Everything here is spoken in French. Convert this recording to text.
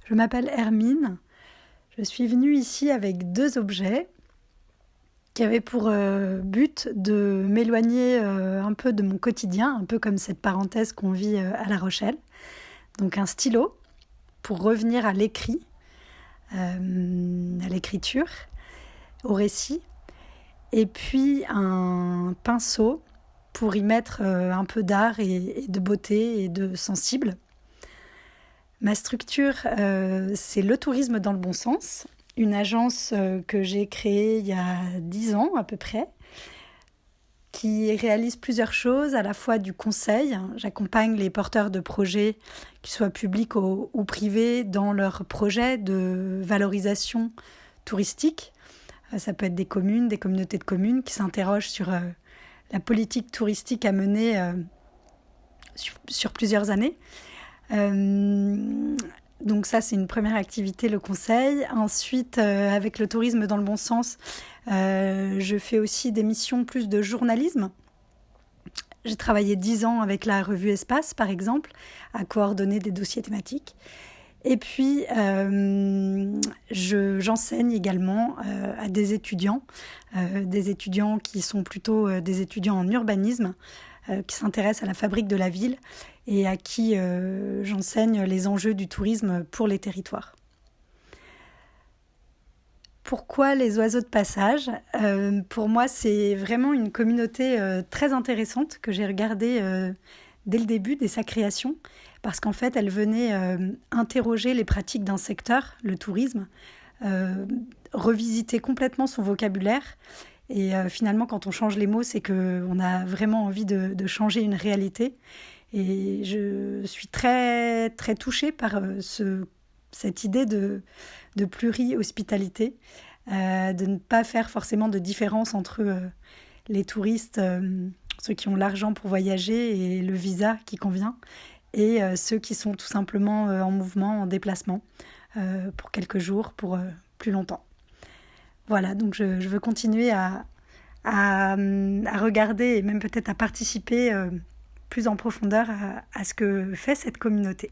Je m'appelle Hermine. Je suis venue ici avec 2 objets qui avaient pour but de m'éloigner un peu de mon quotidien, un peu comme cette parenthèse qu'on vit à La Rochelle. Donc un stylo pour revenir à l'écrit, à l'écriture, au récit. Et puis un pinceau pour y mettre un peu d'art et de beauté et de sensible. Ma structure, c'est Le Tourisme dans le bon sens, une agence que j'ai créée il y a 10 ans à peu près, qui réalise plusieurs choses, à la fois du conseil. J'accompagne les porteurs de projets, qu'ils soient publics ou privés, dans leurs projets de valorisation touristique. Ça peut être des communes, des communautés de communes qui s'interrogent sur la politique touristique à mener sur plusieurs années. Donc ça, c'est une première activité, le conseil. Ensuite, avec Le Tourisme dans le bon sens, je fais aussi des missions plus de journalisme. J'ai travaillé 10 ans avec la revue Espace, par exemple, à coordonner des dossiers thématiques. Et puis, j'enseigne également à des étudiants qui sont plutôt des étudiants en urbanisme, qui s'intéressent à la fabrique de la ville et à qui j'enseigne les enjeux du tourisme pour les territoires. Pourquoi les oiseaux de passage ? Pour moi, c'est vraiment une communauté très intéressante que j'ai regardée dès le début, dès sa création, parce qu'en fait, elle venait interroger les pratiques d'un secteur, le tourisme, revisiter complètement son vocabulaire. Et finalement, quand on change les mots, c'est qu'on a vraiment envie de changer une réalité. Et je suis très, très touchée par cette idée de pluri-hospitalité, de ne pas faire forcément de différence entre les touristes, ceux qui ont l'argent pour voyager et le visa qui convient, et ceux qui sont tout simplement en mouvement, en déplacement, pour quelques jours, pour plus longtemps. Voilà, donc je veux continuer à regarder et même peut-être à participer plus en profondeur à ce que fait cette communauté.